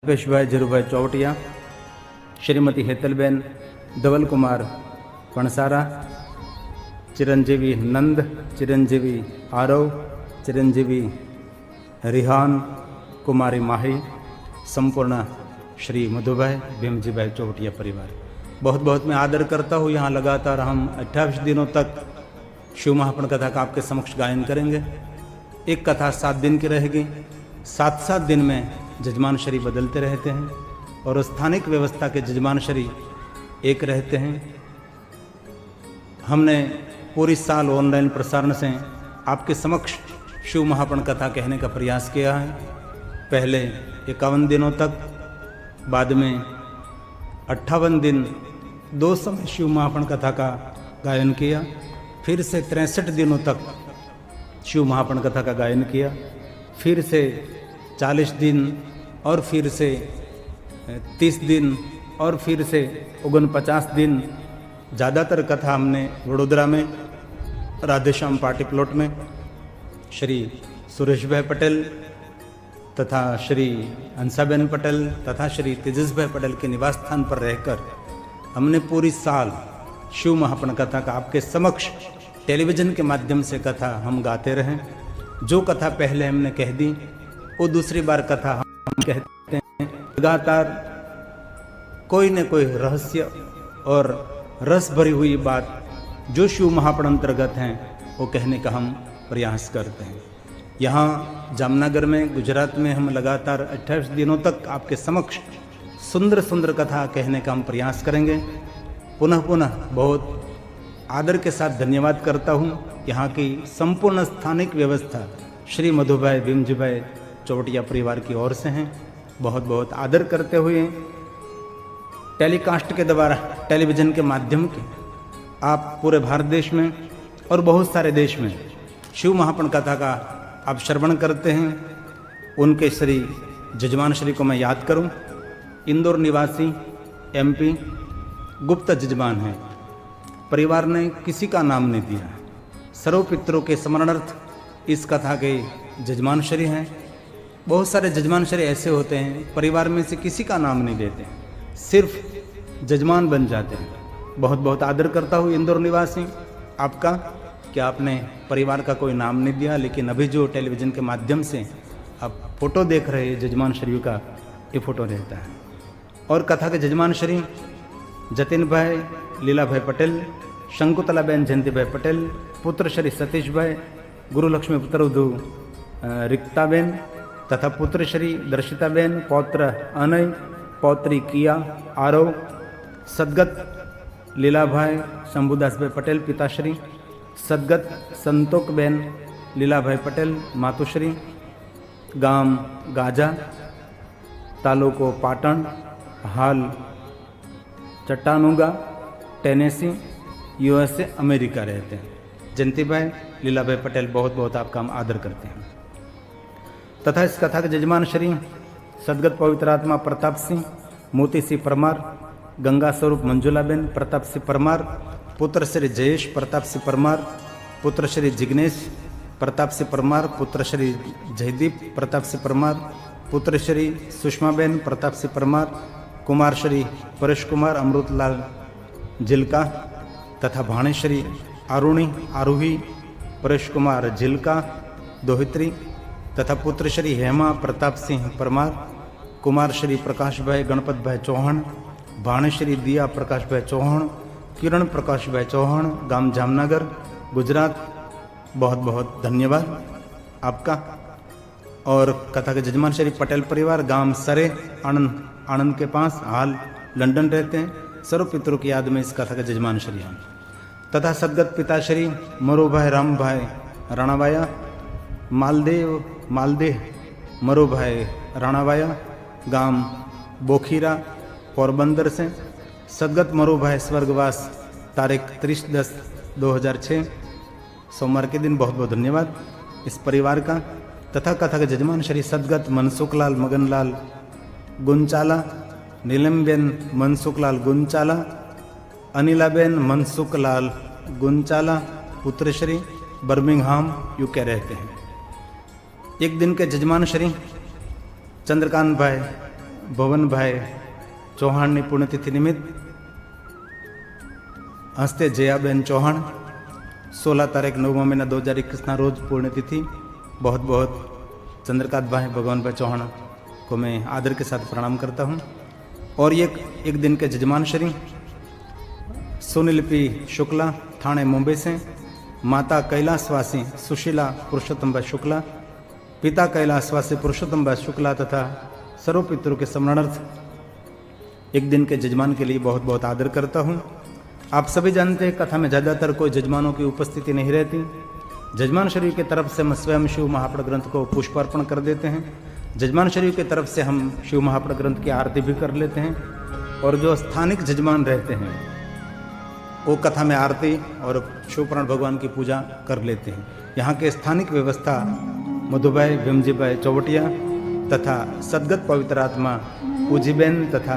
पेशभाई जीरुभाई चौवटिया, श्रीमती हेतलबेन धवल कुमार पणसारा, चिरंजीवी नंद, चिरंजीवी आरव, चिरंजीवी रिहान, कुमारी माही, संपूर्ण श्री मधुभाई भीमजीभाई चौवटिया परिवार, बहुत बहुत मैं आदर करता हूँ। यहाँ लगातार हम 28 दिनों तक शिव महापुराण कथा का आपके समक्ष गायन करेंगे। एक कथा 7 दिन की रहेगी। 7-7 दिन में जजमान श्री बदलते रहते हैं और स्थानिक व्यवस्था के जजमान श्री एक रहते हैं। हमने पूरी साल ऑनलाइन प्रसारण से आपके समक्ष शिव महापुराण कथा कहने का प्रयास किया है। पहले 51 दिनों तक, बाद में 58 दिन 2 समय शिव महापुराण कथा का गायन किया, फिर से 63 दिनों तक शिव महापुराण कथा का गायन किया, फिर से 40 दिन और फिर से 30 दिन और फिर से 49 दिन। ज़्यादातर कथा हमने वडोदरा में राधेश्याम पार्टी प्लॉट में श्री सुरेश भाई पटेल तथा श्री हंसाबेन पटेल तथा श्री तेजस भाई पटेल के निवास स्थान पर रहकर हमने पूरी साल शिव महापुराण कथा का आपके समक्ष टेलीविज़न के माध्यम से कथा हम गाते रहें। जो कथा पहले हमने कह दी वो दूसरी बार कथा हम कहते हैं। लगातार कोई न कोई रहस्य और रस भरी हुई बात जो शिव महापुराण अंतर्गत हैं वो कहने का हम प्रयास करते हैं। यहाँ जामनगर में, गुजरात में हम लगातार 28 दिनों तक आपके समक्ष सुंदर सुंदर कथा कहने का हम प्रयास करेंगे। पुनः पुनः बहुत आदर के साथ धन्यवाद करता हूँ। यहाँ की संपूर्ण स्थानिक व्यवस्था श्री मधुभाई भीमजीभाई चौवटिया परिवार की ओर से हैं। बहुत बहुत आदर करते हुए टेलीकास्ट के द्वारा, टेलीविज़न के माध्यम के आप पूरे भारत देश में और बहुत सारे देश में शिव महापुराण कथा का आप श्रवण करते हैं। उनके श्री जजमान श्री को मैं याद करूं। इंदौर निवासी MP गुप्त जजमान हैं। परिवार ने किसी का नाम नहीं दिया। सर्व पितरों के स्मरणार्थ इस कथा के जजमान श्री हैं। बहुत सारे जजमान श्री ऐसे होते हैं परिवार में से किसी का नाम नहीं देते, सिर्फ जजमान बन जाते हैं। बहुत बहुत आदर करता हूँ इंदौर निवासी आपका कि आपने परिवार का कोई नाम नहीं दिया, लेकिन अभी जो टेलीविज़न के माध्यम से आप फोटो देख रहे हैं जजमान श्री का, ये फोटो रहता है। और कथा के जजमान श्री जतिन भाई, लीला भाई पटेल, शंकुतला बेन जयंती भाई पटेल, पुत्र श्री सतीश भाई, गुरु लक्ष्मी पुत्र उधु रिक्ताबेन तथा पुत्र श्री दर्शिताबेन, पौत्र अनय, पौत्री किया आरव, सदगत लीलाभाई शंभुदास भाई पटेल पिताश्री, सदगत संतोक बेन लीलाभाई पटेल मातुश्री, गाम गाजा, तालुको पाटण, हाल चट्टानूगा, टेनेसी, USA अमेरिका रहते हैं। जयंती भाई, लीलाभाई पटेल, बहुत बहुत आपका हम आदर करते हैं। तथा इस कथा के जजमान श्री सदगत पवित्र आत्मा प्रताप सिंह, मोती सिंह परमार, गंगा स्वरूप मंजुलाबेन प्रताप सिंह परमार, पुत्र श्री जयेश प्रताप सिंह परमार, पुत्र श्री जिग्नेश प्रताप सिंह परमार, पुत्र श्री जयदीप प्रताप सिंह परमार, पुत्र श्री सुषमाबेन प्रताप सिंह परमार, कुमार श्री परेश कुमार अमृतलाल जिलका तथा भाणेश्री आरुणी आरूही परेश कुमार जिलका दोहित्री तथा पुत्र श्री हेमा प्रताप सिंह परमार, कुमार श्री प्रकाश भाई गणपत भाई चौहान, भाणेश्री दिया प्रकाश भाई चौहान, किरण प्रकाश भाई चौहान, गाम जामनगर, गुजरात। बहुत बहुत धन्यवाद आपका। और कथा के जजमान श्री पटेल परिवार, गांव सरे, आनंद के पास, हाल लंदन रहते हैं। सर्व पितरों की याद में इस कथा के जजमान श्री हैं। तथा सदगत पिताश्री मरुभाई रामभाई राणावाया, मालदेह मरुभाई राणावाया, गांव बोखीरा पोरबंदर से। सदगत मरुभाई स्वर्गवास, तारीख 30/10/2006 सोमवार के दिन। बहुत बहुत धन्यवाद इस परिवार का। तथा कथा के जजमान श्री सदगत मनसुखलाल मगनलाल गुंचाला, नीलमबेन मनसुखलाल गुंचाला, अनिलाबेन मनसुखलाल गुंचाला, पुत्र श्री बर्मिंघहाम UK रहते हैं। एक दिन के जजमान श्री चंद्रकांत भाई भवन भाई चौहान की पुण्यतिथि निमित्त हस्ते जयाबेन चौहान 16 तारीख 9वां महीना 2021 ना रोज पुण्यतिथि। बहुत बहुत चंद्रकांत भाई भगवान भाई चौहान को मैं आदर के साथ प्रणाम करता हूँ। और ये एक दिन के जजमान श्री सुनील पी शुक्ला थाने मुंबई से, माता कैलाशवासी सुशीला पुरुषोत्तम भाई शुक्ला, पिता कैलाशवासी पुरुषोत्तम भाई शुक्ला तथा सर्व पितरों के स्मरणार्थ एक दिन के जजमान के लिए बहुत बहुत आदर करता हूँ। आप सभी जानते हैं कथा में ज़्यादातर कोई जजमानों की उपस्थिति नहीं रहती। जजमान शरीर की तरफ से हम स्वयं शिव महापण ग्रंथ को पुष्पार्पण कर देते हैं। जजमान शरीर की तरफ से हम शिव महापण ग्रंथ की आरती भी कर लेते हैं। और जो स्थानिक जजमान रहते हैं वो कथा में आरती और शिवपुराण भगवान की पूजा कर लेते हैं। यहाँ के स्थानिक व्यवस्था मधुभाई भीमजीभाई चौवटिया तथा सदगत पवित्र आत्मा पूजीबेन तथा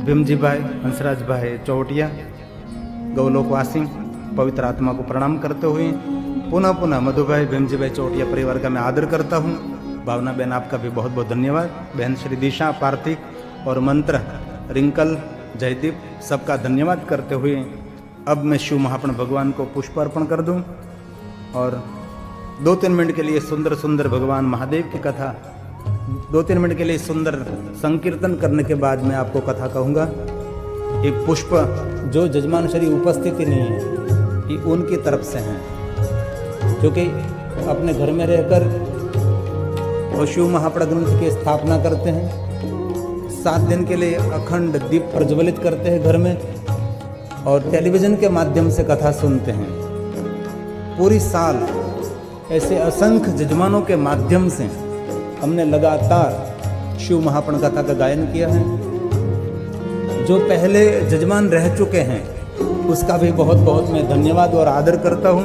भीमजीभाई हंसराज भाई चौवटिया गौलोकवासी पवित्र आत्मा को प्रणाम करते हुए पुनः पुनः मधुभाई भीमजीभाई चौवटिया परिवार का मैं आदर करता हूँ। भावना बहन आपका भी बहुत बहुत धन्यवाद। बहन श्री दिशा पार्थिक और मंत्र रिंकल जयदीप सबका धन्यवाद करते हुए अब मैं शिव महापण भगवान को पुष्पार्पण कर दूं और 2-3 मिनट के लिए सुंदर सुंदर भगवान महादेव की कथा 2-3 मिनट के लिए सुंदर संकीर्तन करने के बाद मैं आपको कथा कहूँगा। एक पुष्प जो जजमान श्री उपस्थिति नहीं है ये उनकी तरफ से हैं, क्योंकि अपने घर में रहकर वो शिव महापण ग्रंथ की स्थापना करते हैं। 7 दिन के लिए अखंड दीप प्रज्वलित करते हैं घर में और टेलीविज़न के माध्यम से कथा सुनते हैं। पूरी साल ऐसे असंख्य जजमानों के माध्यम से हमने लगातार शिव महापण कथा का गायन किया है। जो पहले जजमान रह चुके हैं उसका भी बहुत बहुत मैं धन्यवाद और आदर करता हूँ,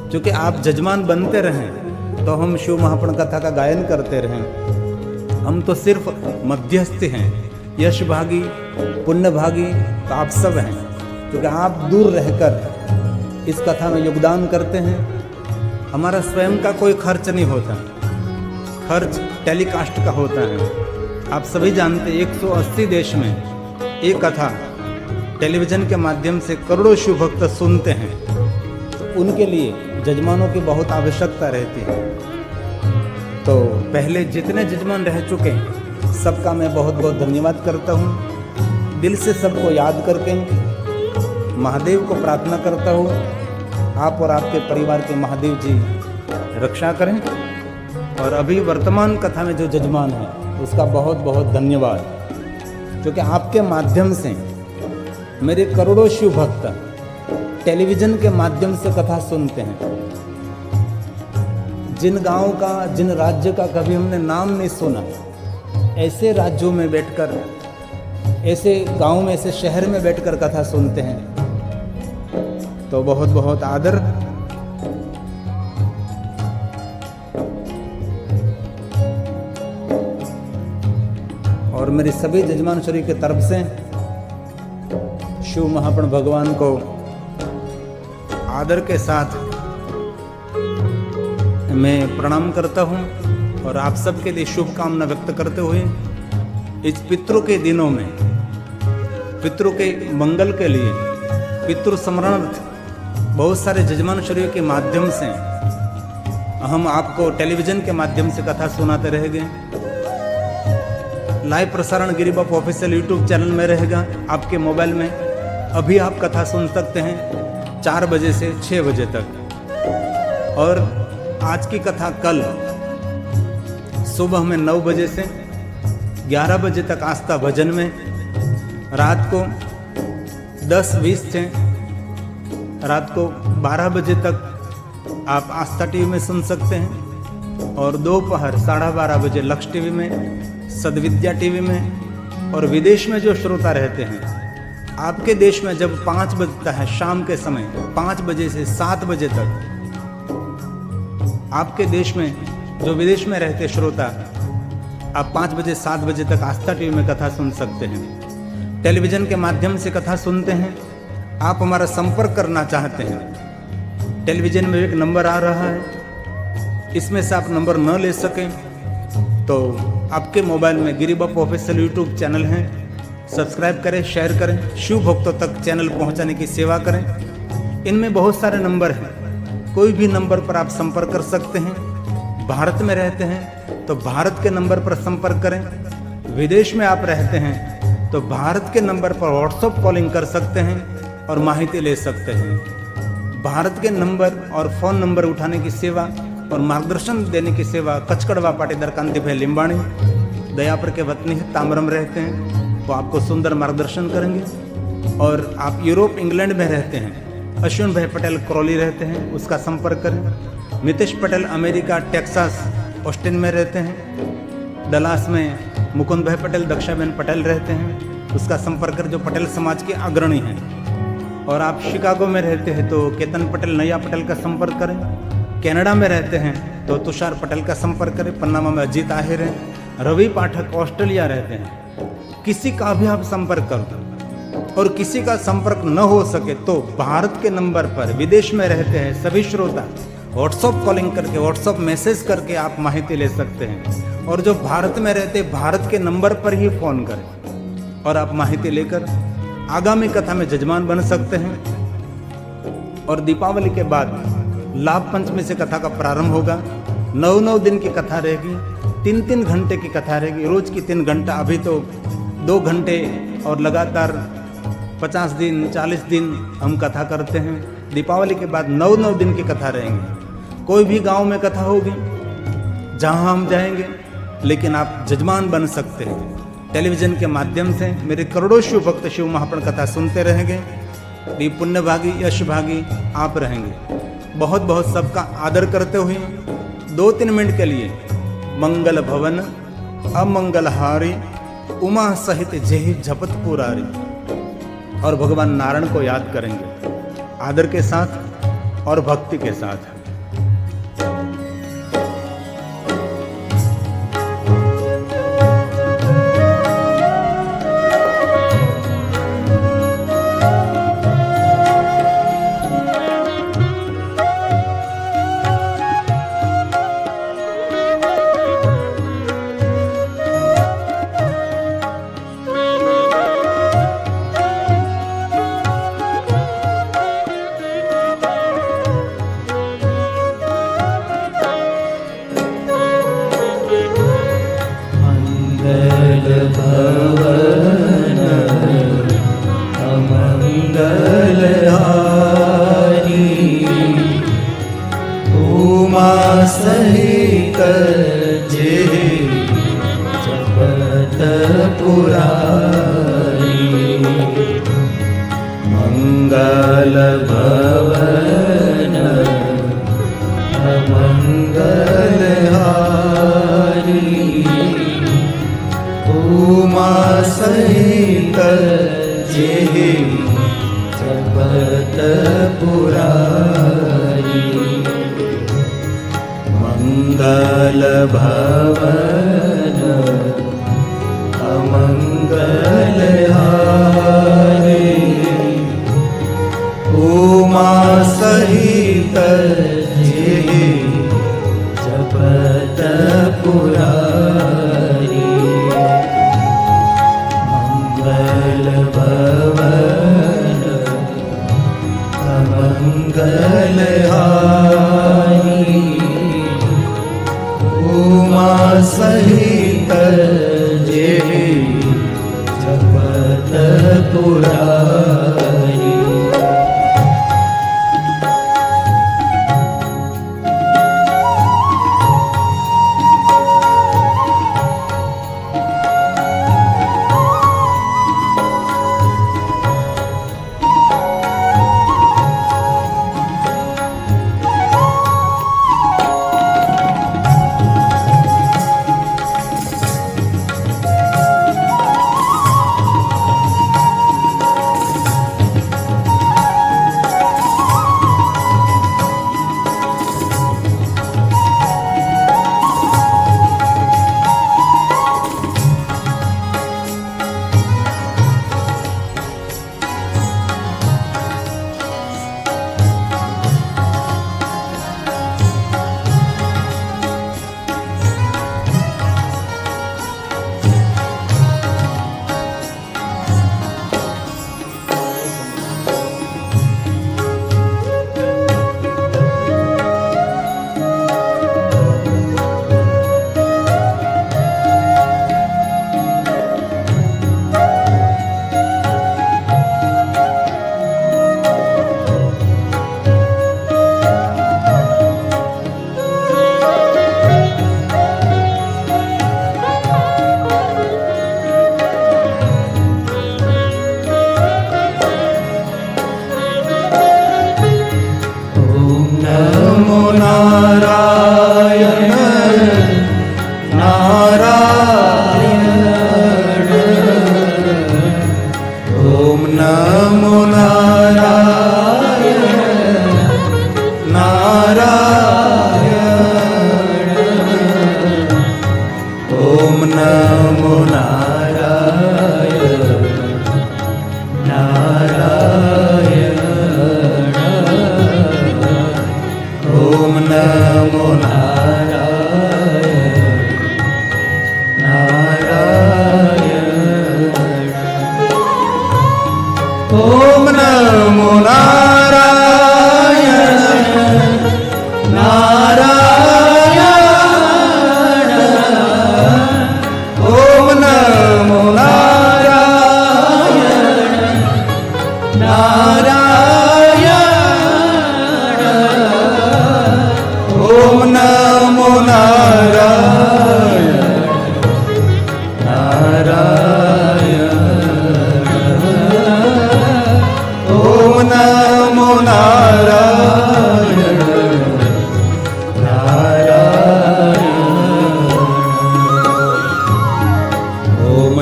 क्योंकि आप जजमान बनते रहें तो हम शिव महापण कथा का गायन करते रहें। हम तो सिर्फ मध्यस्थ हैं, यश भागी पुण्य भागी तो आप सब हैं, क्योंकि आप दूर रहकर इस कथा में योगदान करते हैं। हमारा स्वयं का कोई खर्च नहीं होता, खर्च टेलीकास्ट का होता है। आप सभी जानते हैं 180 देश में एक कथा टेलीविज़न के माध्यम से करोड़ों शिव भक्त सुनते हैं, तो उनके लिए जजमानों की बहुत आवश्यकता रहती है। तो पहले जितने जजमान रह चुके हैं सबका मैं बहुत बहुत धन्यवाद करता हूँ। दिल से सबको याद करके महादेव को प्रार्थना करता हूँ आप और आपके परिवार के महादेव जी रक्षा करें। और अभी वर्तमान कथा में जो जजमान है उसका बहुत बहुत धन्यवाद, क्योंकि आपके माध्यम से मेरे करोड़ों शिव भक्त टेलीविज़न के माध्यम से कथा सुनते हैं। जिन गांव का जिन राज्य का कभी हमने नाम नहीं सुना, ऐसे राज्यों में बैठकर ऐसे गांव में ऐसे शहर में बैठकर कथा सुनते हैं, तो बहुत बहुत आदर। और मेरे सभी जजमान शरीर की तरफ से शिव महापण भगवान को आदर के साथ मैं प्रणाम करता हूं और आप सबके लिए शुभकामना व्यक्त करते हुए इस पितरों के दिनों में पितरों के मंगल के लिए पितृ स्मरणार्थ बहुत सारे जजमान शरीर के माध्यम से हम आपको टेलीविज़न के माध्यम से कथा सुनाते रहेंगे। लाइव प्रसारण गिरी बापू ऑफिशियल यूट्यूब चैनल में रहेगा आपके मोबाइल में। अभी आप कथा सुन सकते हैं 4 बजे से 6 बजे तक। और आज की कथा कल सुबह में 9 बजे से 11 बजे तक आस्था भजन में, रात को 10:20 से रात को 12 बजे तक आप आस्था टीवी में सुन सकते हैं। और दोपहर 12:30 बजे लक्ष्य टीवी में, सदविद्या टीवी में। और विदेश में जो श्रोता रहते हैं, आपके देश में जब 5 बजता है शाम के समय, 5 बजे से 7 बजे तक आपके देश में जो विदेश में रहते श्रोता, आप 5 बजे 7 बजे तक आस्था टीवी में कथा सुन सकते हैं। टेलीविज़न के माध्यम से कथा सुनते हैं, आप हमारा संपर्क करना चाहते हैं, टेलीविज़न में एक नंबर आ रहा है, इसमें से आप नंबर न ले सकें तो आपके मोबाइल में गिरी बापू ऑफिशियल यूट्यूब चैनल है, सब्सक्राइब करें, शेयर करें, शिव भक्तों तक चैनल पहुंचाने की सेवा करें। इनमें बहुत सारे नंबर हैं, कोई भी नंबर पर आप संपर्क कर सकते हैं। भारत में रहते हैं तो भारत के नंबर पर संपर्क करें, विदेश में आप रहते हैं तो भारत के नंबर पर व्हाट्सएप कॉलिंग कर सकते हैं और माहिती ले सकते हैं। भारत के नंबर और फ़ोन नंबर उठाने की सेवा और मार्गदर्शन देने की सेवा कचकड़वा पाटीदार कांति भाई लिंबाणी दयापुर के वतनी है, तामरम रहते हैं, वो आपको सुंदर मार्गदर्शन करेंगे। और आप यूरोप इंग्लैंड में रहते हैं, अश्विन भाई पटेल करौली रहते हैं, उसका संपर्क करें। Mitesh Patel America Texas Austin में रहते हैं। डलास में मुकुंद भाई पटेल दक्षाबेन पटेल रहते हैं, उसका संपर्क करें, जो पटेल समाज के अग्रणी हैं। और आप शिकागो में रहते हैं तो केतन पटेल नैया पटेल का संपर्क करें। कनाडा में रहते हैं तो तुषार पटेल का संपर्क करें। पन्नामा में अजीत आहिर हैं। रवि पाठक ऑस्ट्रेलिया रहते हैं। किसी का भी आप संपर्क करो और किसी का संपर्क न हो सके तो भारत के नंबर पर विदेश में रहते हैं सभी श्रोता व्हाट्सएप कॉलिंग करके, व्हाट्सएप मैसेज करके आप माहिती ले सकते हैं। और जो भारत में रहते भारत के नंबर पर ही फ़ोन करें और आप माहिती लेकर आगामी कथा में जजमान बन सकते हैं। और दीपावली के बाद लाभ पंचमी से कथा का प्रारंभ होगा। 9 दिन की कथा रहेगी, 3 घंटे की कथा रहेगी, रोज की 3 घंटा। अभी तो 2 घंटे और लगातार 50 दिन 40 दिन हम कथा करते हैं। दीपावली के बाद 9 दिन की कथा रहेंगी। कोई भी गांव में कथा होगी जहां हम जाएंगे, लेकिन आप जजमान बन सकते हैं। टेलीविजन के माध्यम से मेरे करोड़ों शिव भक्त शिव महापुराण कथा सुनते रहेंगे। ये पुण्यभागी यशभागी आप रहेंगे। बहुत बहुत सबका आदर करते हुए 2-3 मिनट के लिए मंगल भवन अमंगलहारी उमा सहित जेहि झपत पुरारी और भगवान नारायण को याद करेंगे आदर के साथ और भक्ति के साथ। मंगल भवन अमंगल हारी उमा सहित जेहि जपत पुरारी। मंगल भवन अमंगल हारी उमा सहित जेहि जपत पुरारी। मंगल भवन अमंगल हारी उमा सहित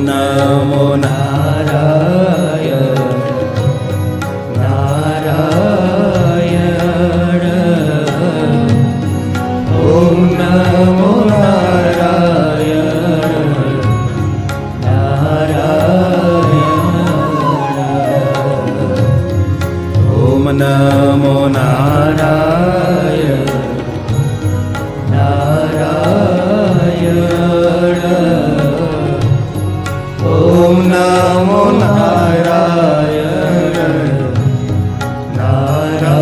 नमो नारायण नारायण ॐ नमो नारायण नारायण ॐ नमो नारायण नारायण ॐ नमो नारायण नारायण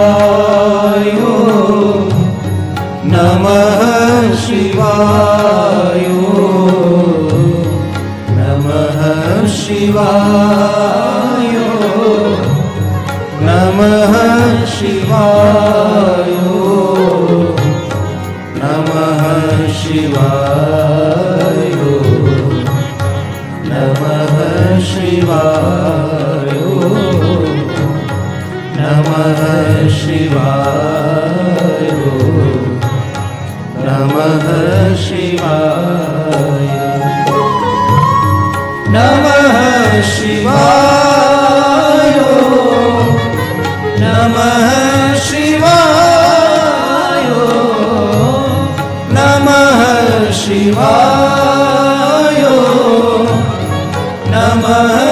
शिवाय नमः शिवाय नमः शिवाय नमः शिवाय नमः शिवाय नमः शिवाय नमः शिवाय नमः शिवाय नमः शिवाय